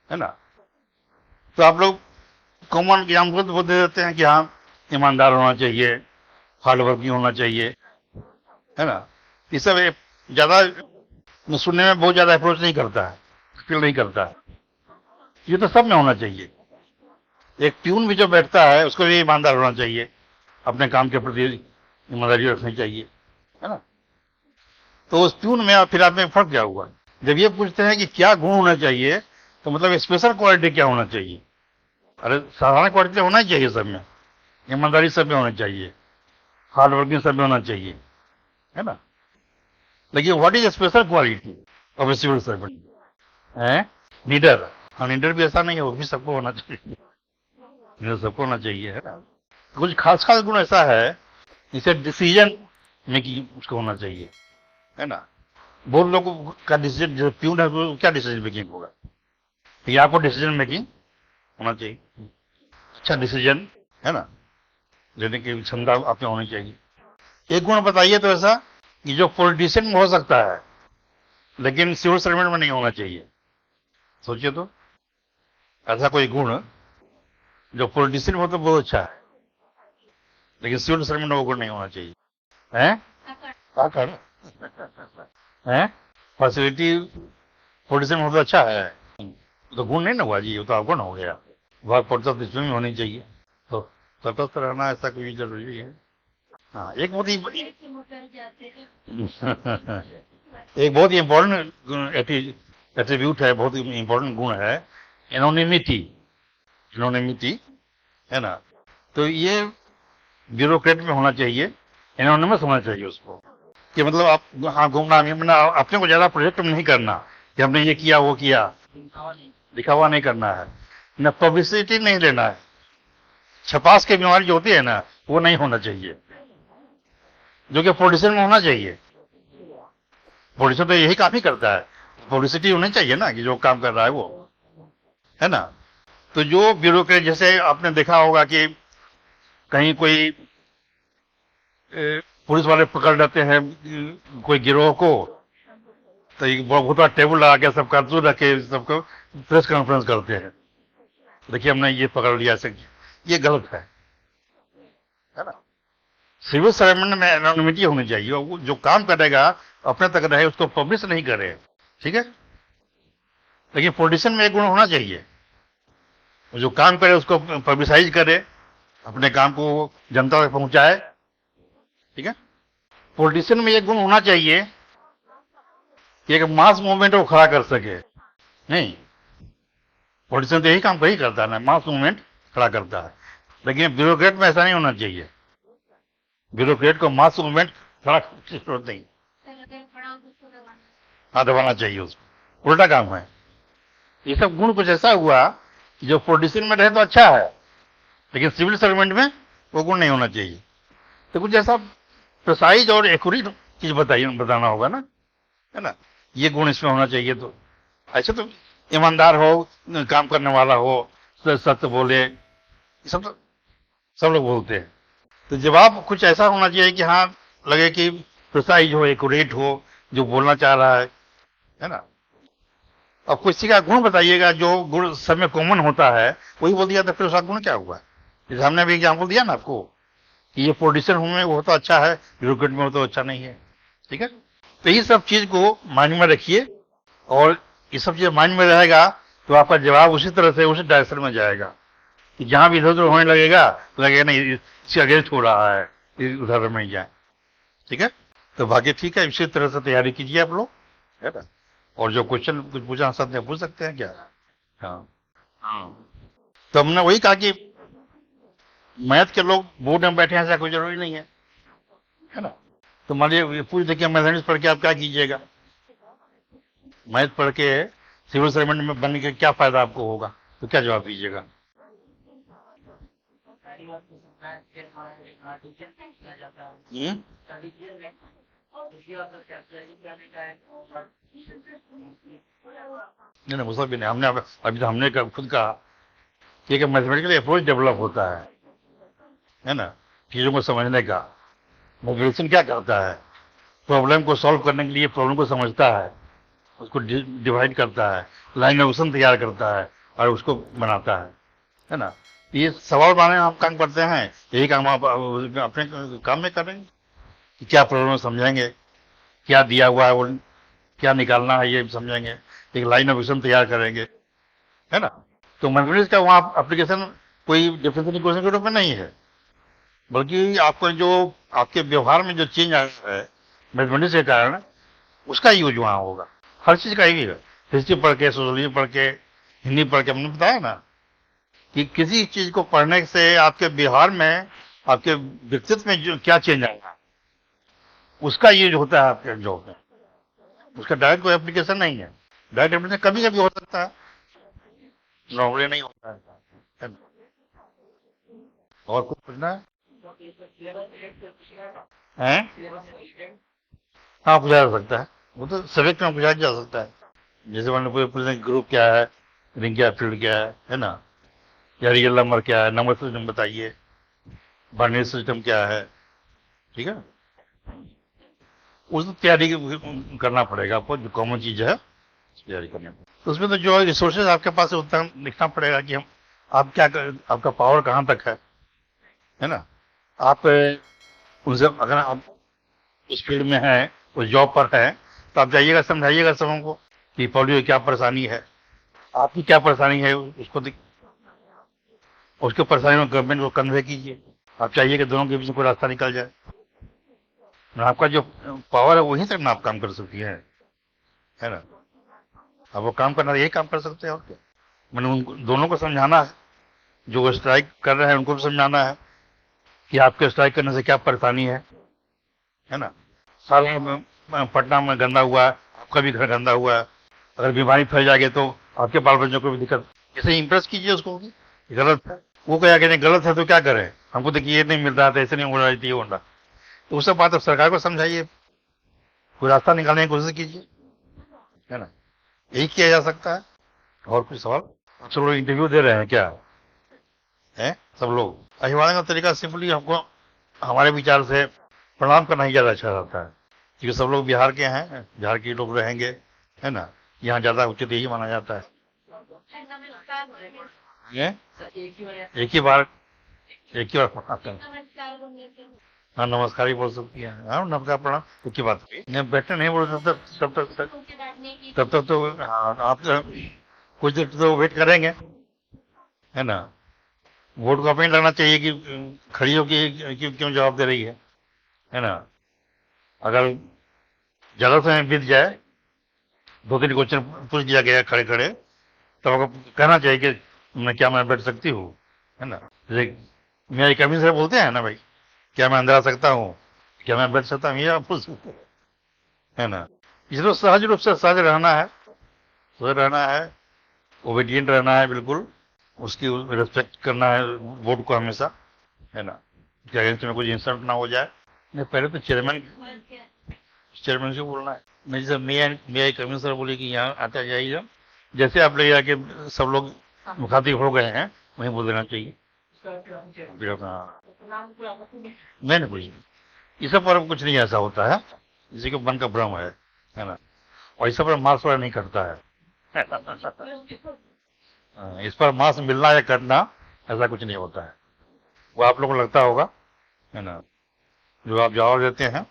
है ना। तो आप लोग कॉमन एग्जाम्पल तो दे देते हैं कि हाँ ईमानदार होना चाहिए, हार्ड वर्किंग होना चाहिए, है ना। ये सब ज्यादा सुनने में बहुत ज्यादा अप्रोच नहीं करता है, फील नहीं करता है। ये तो सब में होना चाहिए। एक प्यून भी जो बैठता है उसको भी ईमानदार होना चाहिए, अपने काम के प्रति ईमानदारी रखनी चाहिए, है ना। तो उस प्यून में और फिर आप में फर्क क्या हुआ। जब ये पूछते हैं कि क्या गुण होना चाहिए, तो मतलब स्पेशल क्वालिटी क्या होना चाहिए। अरे साधारण क्वालिटी होना ही चाहिए सब में, ईमानदारी सब में होनी चाहिए, हार्ड वर्किंग सब में होना चाहिए, है ना। लेकिन what is special quality of a civil servant है। लीडर, हाँ लीडर भी ऐसा नहीं है, वो भी सबको होना चाहिए, लीडर सबको होना चाहिए, है ना। कुछ खास खास गुण ऐसा है जिसे डिसीजन मेकिंग उसको होना चाहिए, है ना। बहुत लोगों का डिसीजन, जो प्यून है वो क्या डिसीजन मेकिंग होगा, ये आपको डिसीजन मेकिंग होना चाहिए, अच्छा डिसीजन, है ना, लेने की क्षमता आप में होनी चाहिए। एक गुण बताइए तो ऐसा कि जो पॉलिटिशियन में हो सकता है लेकिन सिविल सर्वेंट में नहीं होना चाहिए। सोचिए तो, ऐसा कोई गुण जो पॉलिटिशियन में हो तो बहुत अच्छा है, लेकिन सिविल सर्वेंट में वो गुण नहीं होना चाहिए। हैं आकर हैं फैसिलिटी पॉलिटिशियन में हो तो अच्छा है, तो गुण नहीं ना हुआ जी, वो तो अवगुण हो गया। वर्क पड़ता तो इसमें भी होनी चाहिए, तो तटस्थ रहना ऐसा कोई जरूरी है। हाँ एक बहुत ही एक बहुत ही इम्पोर्टेंट एट्रीब्यूट है, बहुत ही इम्पोर्टेंट गुण है एनोनिमिटी, एनोनिमिटी, है ना। तो ये ब्यूरोक्रेट में होना चाहिए, एनोनिमस होना चाहिए उसको, कि मतलब आप हाँ घूमना घूमना, अपने को ज्यादा प्रोजेक्ट में नहीं करना कि हमने ये किया वो किया, दिखावा नहीं करना है, न पब्लिसिटी नहीं लेना है। छपास की बीमारी जो होती है ना, वो नहीं होना चाहिए, जो कि पॉलिटिशियन में होना चाहिए। पॉलिटिशियन तो यही काम ही करता है, पब्लिसिटी होनी चाहिए ना कि जो काम कर रहा है वो, है ना। तो जो ब्यूरोक्रेट, जैसे आपने देखा होगा कि कहीं कोई पुलिस वाले पकड़ लेते हैं कोई गिरोह को, तो एक बहुत बड़ा टेबल लगा के सब कारतूस रख के सबको प्रेस कॉन्फ्रेंस करते हैं, देखिए हमने ये पकड़ लिया, ऐसे ये गलत है ना। सिविल सर्वेंट में एनोनिमिटी होनी चाहिए, वो जो काम करेगा अपने तक रहे, उसको पब्लिश नहीं करे, ठीक है। लेकिन पॉलिटिशियन में एक गुण होना चाहिए, जो काम करे उसको पब्लिसाइज करे, अपने काम को जनता तक पहुंचाए, ठीक है। पॉलिटिशियन में एक गुण होना चाहिए कि एक मास मूवमेंट को खड़ा कर सके। नहीं, पॉलिटिशियन तो यही काम वही करता है ना, मास मूवमेंट खड़ा करता है, लेकिन ब्यूरोक्रेट में ऐसा नहीं होना चाहिए। ब्यूरोक्रेट को मास मूवमेंट खड़ा करने की जरूरत नहीं, हाँ दबाना चाहिए उसको, उल्टा काम है। ये सब गुण कुछ ऐसा हुआ कि जो पॉलिटिशियन में रहे तो अच्छा है, लेकिन सिविल सर्वेंट में वो गुण नहीं होना चाहिए। तो कुछ ऐसा प्रिसाइज और एक्यूरेट चीज बताइए, बताना होगा ना, है ना। ये गुण इसमें होना चाहिए। तो ऐसे तो ईमानदार हो, काम करने वाला हो, सत्य बोले, ये सब तो सब लोग बोलते हैं। तो जवाब कुछ ऐसा होना चाहिए कि हाँ लगे कि प्रिसाइज हो, एक्यूरेट हो, जो बोलना चाह रहा है ना। अब किसी का गुण बताइएगा जो गुण सब में कॉमन होता है, वही बोल दिया तो फिर उसका गुण क्या हुआ। जैसे हमने अभी एग्जाम्पल दिया ना आपको कि ये पॉलिटिशियन हूं मैं, वो तो अच्छा है, ब्यूरोक्रेट में वो तो अच्छा नहीं है, ठीक है। तो ये सब चीज को माइंड में रखिए, और ये सब चीज माइंड में रहेगा तो आपका जवाब उसी तरह से उसी डायरेक्शन में जाएगा कि जहां भी इधर उधर होने लगेगा तो लगेगा नहीं इसके अगेंस्ट हो रहा है, उधर में जाए, ठीक है। तो बाकी ठीक है, इसी तरह से तैयारी कीजिए आप लोग, है ना। और जो क्वेश्चन कुछ पूछना सकते हैं पूछ सकते हैं क्या। हाँ हाँ, तो हमने वही कहा कि मैथ के लोग बोर्ड में बैठे हैं ऐसा कोई जरूरी नहीं है ना। तो मान लीजिए पूछ देखिए मैथमेटिक्स पढ़ के आप क्या कीजिएगा, मैथ पढ़ के सिविल सर्वेंट में बनने के क्या फायदा आपको होगा, तो क्या जवाब दीजिएगा। हम्म? नहीं नहीं, वो सब भी नहीं। हमने अभी तो हमने खुद कहा कि एक मैथमेटिकल अप्रोच डेवलप होता है ना, चीजों को समझने का। मैथमेटिशियन क्या करता है, प्रॉब्लम को सॉल्व करने के लिए प्रॉब्लम को समझता है, उसको डिवाइड करता है, लाइन ऑफ एक्शन तैयार करता है और उसको बनाता है ना। ये सवाल बनाने में हम काम करते हैं, यही काम आप अपने काम में करेंगे कि क्या प्रॉब्लम समझेंगे, क्या दिया हुआ है वो क्या निकालना है ये समझेंगे, एक लाइन ऑफ एक्शन तैयार करेंगे, है ना। तो मैथमेटिक्स का वहाँ एप्लीकेशन कोई डिफरेंशियल इक्वेशन के रूप में नहीं है, बल्कि आपको जो आपके व्यवहार में जो चेंज आया है मैथमेटिक्स के कारण, उसका यूज वहाँ होगा। हर चीज का ही है। हिस्ट्री पढ़ के, सोशोलॉजी पढ़ के, हिंदी पढ़ के, हमने बताया ना कि किसी चीज को पढ़ने से आपके व्यवहार में, आपके व्यक्तित्व में जो क्या चेंज आएगा, उसका यूज होता है आपके जॉब में। उसका डायरेक्ट कोई एप्लीकेशन नहीं है। डायरेक्ट एप्लीकेशन कभी कभी हो सकता है, नॉर्मली नहीं होता है। और कुछ पूछना है? हाँ, पूछा जा सकता है, वो तो सब्जेक्ट में पूछा जा सकता है। जैसे मान लो पूछना ग्रुप क्या है, रिंग क्या, फील्ड क्या है ना, या रियल नंबर क्या है, नंबर सिस्टम बताइए, बाइनरी सिस्टम क्या है, ठीक है। उस तैयारी करना पड़ेगा आपको, जो कॉमन चीज है तैयारी करनी पड़ेगी। तो उसमें तो जो रिसोर्सेज आपके पास है उतना लिखना पड़ेगा कि हम आप क्या आपका पावर कहाँ तक है ना। आप उनसे अगर आप उस फील्ड में है, उस जॉब पर है, तो आप जाइएगा, समझाइएगा सबों को कि पॉलियो क्या परेशानी है, आपकी क्या परेशानी है, उसके परेशानी में गवर्नमेंट को कन्वे कीजिए। आप चाहिए कि दोनों के बीच में कोई रास्ता निकल जाए। आपका जो पावर है वहीं तक ना आप काम कर सकती है ना। अब वो काम करना, यही काम कर सकते हैं और क्या। मैंने उन दोनों को समझाना है, जो स्ट्राइक कर रहे हैं उनको भी समझाना है कि आपके स्ट्राइक करने से क्या परेशानी है ना। सारा पटना में गंदा हुआ है, आपका भी घर गंदा हुआ है, अगर बीमारी फैल जाएगी तो आपके बाल बच्चों को भी दिक्कत। इसे इम्प्रेस कीजिए उसको कि गलत है। वो क्या कहते हैं गलत है तो क्या करें, हमको देखिए ये नहीं मिल रहा था, ऐसे नहीं हो रहा है, ये हो रहा। तो उस सब बात अब सरकार को समझाइए, कोई रास्ता निकालने की कोशिश कीजिए, है ना। यही किया जा सकता है। और कुछ सवाल? आप सब लोग इंटरव्यू दे रहे हैं क्या है? सब लोग अभिवादन का तरीका सिंपली हमको हमारे विचार से प्रणाम करना ही ज्यादा अच्छा रहता है, क्योंकि सब लोग बिहार के हैं, बिहार के लोग रहेंगे, है ना। यहाँ ज्यादा उचित यही माना जाता है। एक ही बार प्रणाम हैं। हाँ, नमस्कार ही बोल सकती है। हाँ, नमस्कार प्रणाम एक ही बात नहीं, बैठने नहीं बोल सकते तब तक तो हाँ, आप कुछ देर तो वेट करेंगे, है ना। वोट को अपनी लगना चाहिए कि खड़ी होकर क्यों जवाब दे रही है ना। अगर ज्यादा समय बीत जाए, 2-3 क्वेश्चन पूछ दिया गया खड़े खड़े, तब आपको कहना चाहिए कि मैं बैठ सकती हूँ, है ना। जैसे मेरे कमी से बोलते हैं ना भाई, क्या मैं अंदर आ सकता हूँ, क्या मैं बैठ सकता हूँ, ये आप पूछ सकते हैं, है ना। इसलिए सहज रूप से सहज रहना है, सहज रहना है, ओबीडियंट रहना है, बिल्कुल उसकी रिस्पेक्ट करना है वोट को हमेशा, है ना, कि अगेंस्ट में कुछ इंसल्ट ना हो जाए। नहीं, पहले तो चेयरमैन से बोलना है। नहीं, जैसे मे आई कमिश्नर बोले कि यहाँ आता जाइए, जैसे आप ले जाके सब लोग मुखातिब हो गए हैं वहीं बोल देना चाहिए। फिर अपना नहीं कुछ ये सब पर कुछ नहीं ऐसा होता है, इसी के मन का भ्रम है ना। और इस पर मार्क्स वाला नहीं करता है। इस पर मार्क्स मिलना या करना ऐसा कुछ नहीं होता है, वो आप लोगों को लगता होगा, है ना। जो आप जवाब देते हैं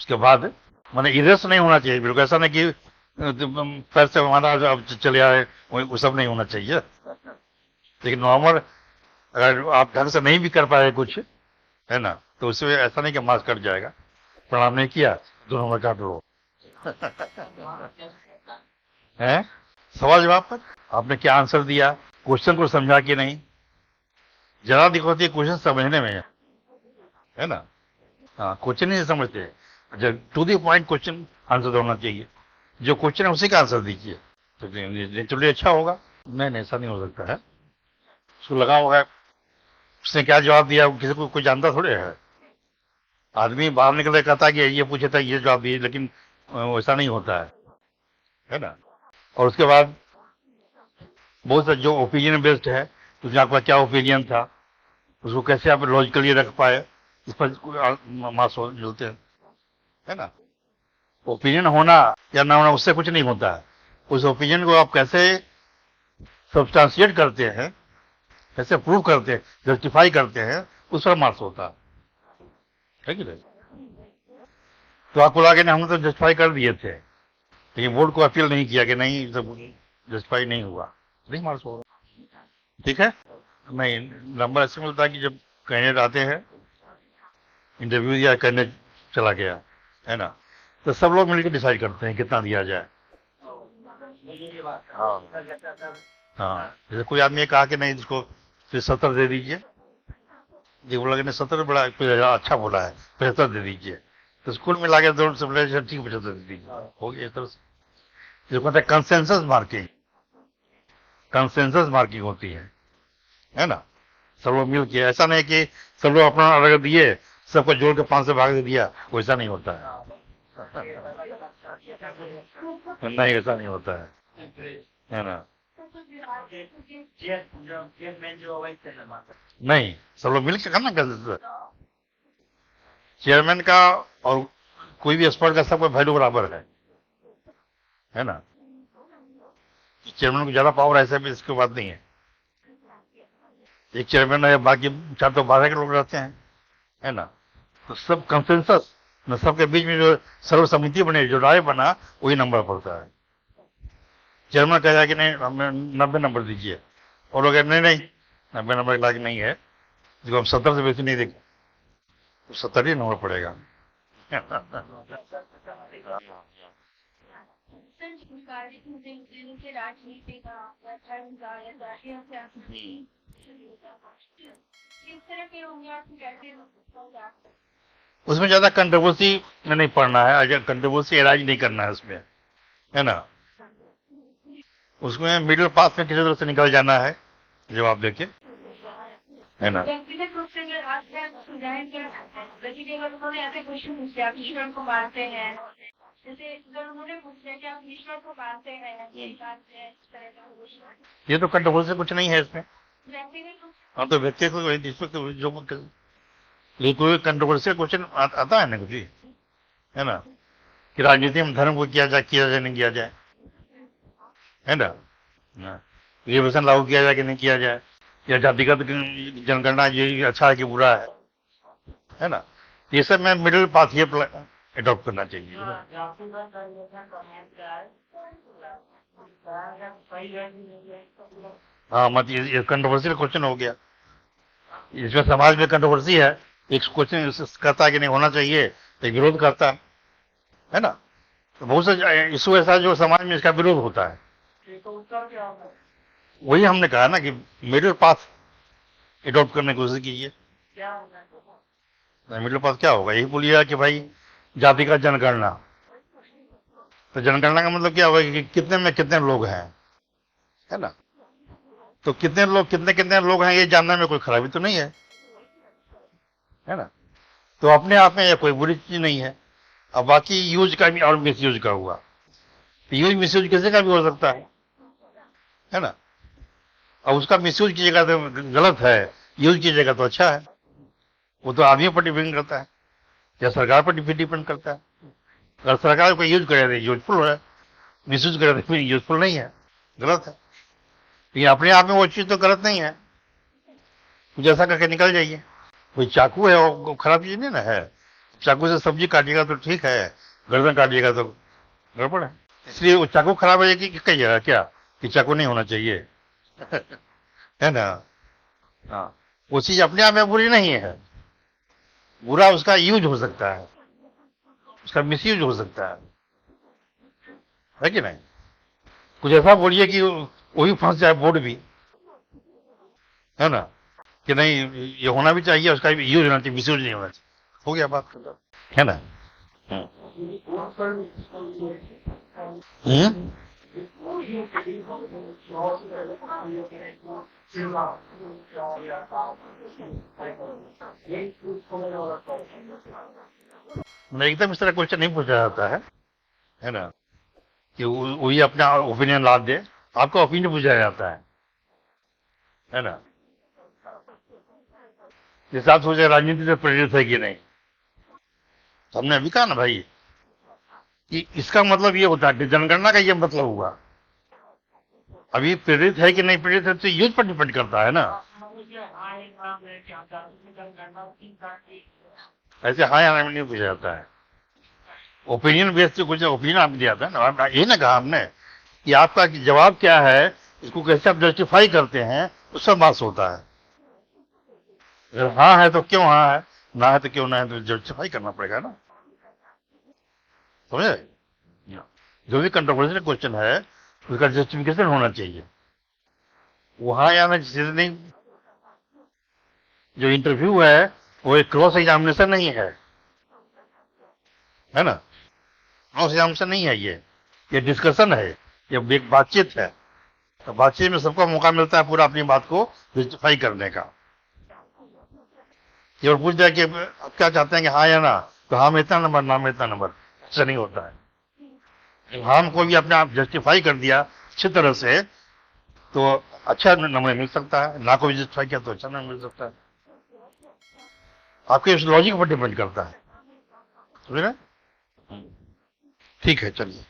उसके बाद मैंने इरेस नहीं होना चाहिए, बिल्कुल ऐसा नहीं कि पैर से हमारा अब चले आए, वो सब नहीं होना चाहिए। लेकिन नॉर्मल अगर आप ढंग से नहीं भी कर पाए कुछ, है ना, तो उससे ऐसा नहीं कि मार्क्स कट जाएगा। प्रणाम नहीं किया, 2 नंबर काट लो। है सवाल जवाब पर आपने क्या आंसर दिया, क्वेश्चन को समझा कि नहीं। जरा दिक्कत होती है क्वेश्चन समझने में, है ना। हाँ, क्वेश्चन नहीं समझते, जब to the point question answer होना चाहिए, जो क्वेश्चन है उसी का आंसर दीजिए, तो नेचुरली अच्छा होगा। नहीं ऐसा नहीं हो सकता है, उसको लगा होगा उसने क्या जवाब दिया किसी को कोई जानता थोड़े है। आदमी बाहर निकले कहता कि ये पूछे था ये जवाब दिए, लेकिन वैसा नहीं होता है ना। और उसके बाद बहुत सा जो ओपिनियन बेस्ड है, उसमें आपका क्या ओपिनियन था, उसको कैसे आप लॉजिकली रख पाए, इस पर मार्क्स मिलते हैं, है ना। ओपिनियन होना या ना होना उससे कुछ नहीं होता है। उस ओपिनियन को आप कैसे सब्सटेंशिएट करते हैं, कैसे प्रूव करते हैं, जस्टिफाई करते हैं, उस पर मार्क्स होता है कि नहीं। तो आपको लगा कि हमने तो जस्टिफाई कर दिए थे, लेकिन बोर्ड को अपील नहीं किया कि नहीं सब जस्टिफाई नहीं हुआ, नहीं मार्क्स होगा। ठीक है। नहीं, नंबर ऐसे मिलता है कि जब कैंडिडेट आते हैं, इंटरव्यू या करने चला गया, है ना, तो सब लोग मिलकर डिसाइड करते हैं कितना दिया जाए। हाँ हाँ, जैसे कोई आदमी ने कहा कि नहीं इसको फिर 70 दे दीजिए, जी बोला कि नहीं 70 बड़ा अच्छा बोला है, 75 दे दीजिए, तो स्कूल में लाके दोनों से बोले ठीक 75 दे दीजिए, हो गया। इस तरह से जो कहते हैं कंसेंसस मार्किंग, कंसेंसस मार्किंग होती है ना। सब लोग मिल के, ऐसा नहीं कि सब लोग अपना अलग दिए, सबको जोड़ के 5 से भाग दे दिया, वैसा नहीं होता है। नहीं, ऐसा नहीं होता है ना। नहीं, सब लोग मिल के करना कर, चेयरमैन का और कोई भी एक्सपर्ट का सबका वैल्यू बराबर है ना। चेयरमैन को ज्यादा पावर ऐसे भी इसकी बात नहीं है। एक चेयरमैन है, बाकी 4 तो 12 के लोग रहते हैं, है ना। तो सब कंसेंसस न, सबके बीच में जो सर्व समिति बने, जो राय बना, वही नंबर पड़ता है। चेयरमैन कहेगा कि नहीं हमें 90 नंबर दीजिए, और लोग नहीं नहीं 90 नंबर लायक नहीं है, जिसको हम 70 से बेसी नहीं देंगे, तो 70 ही नंबर पड़ेगा। उसमें ज्यादा कंट्रोवर्सी में नहीं पड़ना है, कंट्रोवर्सी एराइज नहीं करना है उसमें, है ना। उसमें मिडिल पास में किसी तरह से निकल जाना है जवाब देके, है ना।
व्यक्तिगत रूप से अगर आप सुझाएं कि वेजिटेबल उन्होंने ऐसे क्वेश्चन पूछे आप ईश्वर को मानते हैं, जैसे अगर उन्होंने पूछा कि आप ईश्वर को मानते हैं, ये बात है, इस तरह का क्वेश्चन,
ये तो कंट्रोवर्सी कुछ नहीं है इसमें।
व्यक्तिगत रूप से
हाँ, तो व्यक्ति को जो कोई कंट्रोवर्सी क्वेश्चन आता है ना कुछ, है ना, कि राजनीति में धर्म को किया जाए नहीं किया जाए, है ना, रिजर्वेशन लागू किया जाए कि नहीं किया जाए, या जातिगत जनगणना ये अच्छा है कि बुरा है ना। ये सब में मिडिल पाथ ये अडॉप्ट करना चाहिए। हाँ, मत ये कंट्रोवर्सी क्वेश्चन हो गया, इसमें समाज में कंट्रोवर्सी है, एक क्वेश्चन कहता है कि नहीं होना चाहिए, एक विरोध करता है ना। तो बहुत से इशू ऐसा जो समाज में इसका विरोध होता है। वही हमने कहा ना कि मिडिल पाथ एडॉप्ट करने की कोशिश कीजिए। मिडिल पाथ क्या होगा, यही बोलिएगा कि भाई जाति का जनगणना, तो जनगणना का मतलब क्या होगा कि कितने में कितने लोग हैं, है ना। तो कितने लोग हैं ये जानने में कोई खराबी तो नहीं है ना। तो अपने आप में यह कोई बुरी चीज नहीं है। अब बाकी यूज का भी और मिस यूज का हुआ, तो यूज मिस यूज किसी का भी हो सकता है ना। अब उसका मिस यूज कीजिएगा तो गलत है, यूज कीजिएगा तो अच्छा है। वो तो आदमी पर डिपेंड करता है या सरकार पर डिपेंड करता है। अगर सरकार को यूज करे तो यूजफुल है, मिस यूज करे तो यूजफुल नहीं है, गलत है। लेकिन अपने आप में वो चीज तो गलत नहीं है, जैसा करके निकल जाइए। कोई चाकू है वो खराब चीज नहीं ना है, चाकू से सब्जी काटिएगा तो ठीक है, गर्दन काटिएगा तो गड़बड़ है। इसलिए वो चाकू खराब है कि कही जगह क्या कि चाकू नहीं होना चाहिए, है ना। हाँ, वो चीज अपने आप में बुरी नहीं है, बुरा उसका यूज हो सकता है, उसका मिसयूज हो सकता है कि नहीं। कुछ ऐसा बोलिए कि वही फंस जाए बोर्ड भी, है ना, कि नहीं ये होना भी चाहिए, उसका यूज होना चाहिए, मिसयूज नहीं होना चाहिए, हो गया बात, है ना। नहीं, एकदम इस तरह क्वेश्चन नहीं पूछा जाता है ना, कि वही अपना ओपिनियन ला दे। आपका ओपिनियन पूछा जाता है ना। जैसे आप सोचे राजनीति से प्रेरित है कि नहीं, तो हमने अभी कहा ना भाई कि इसका मतलब ये होता है, जनगणना का ये मतलब हुआ। अभी प्रेरित है कि नहीं प्रेरित है तो यूज पर डिपेंड करता है ना। ऐसे हाँ या नहीं पूछा जाता है। ओपिनियन बेस से कुछ ओपिनियन आप दिया था ना, ये ना कहा हमने कि आपका जवाब क्या है, इसको कैसे आप जस्टिफाई करते हैं, उस पर बात होता है। अगर हाँ है तो क्यों हाँ है, ना है तो क्यों ना है, तो जस्टिफाई करना पड़ेगा ना, समझे। जो भी कंट्रोवर्शियल क्वेश्चन है उसका जस्टिफिकेशन होना चाहिए। वहां या ना नहीं, जो इंटरव्यू है वो एक क्रॉस एग्जामिनेशन नहीं है ना, क्रॉस एग्जामिनेशन नहीं है, ये डिस्कशन है, ये एक बातचीत है। तो बातचीत में सबको मौका मिलता है पूरा अपनी बात को जस्टिफाई करने का। ये और पूछ दिया कि आप क्या चाहते हैं कि हाँ या ना, तो हाँ में इतना नंबर, ना में इतना नंबर, ऐसा नहीं होता है। हाँ को भी अपने आप जस्टिफाई कर दिया अच्छी तरह से तो अच्छा नंबर मिल सकता है, ना को भी जस्टिफाई किया तो अच्छा नंबर मिल सकता है। आपके उस लॉजिक पर डिपेंड करता है, समझ रहे हैं? ठीक है, चलिए।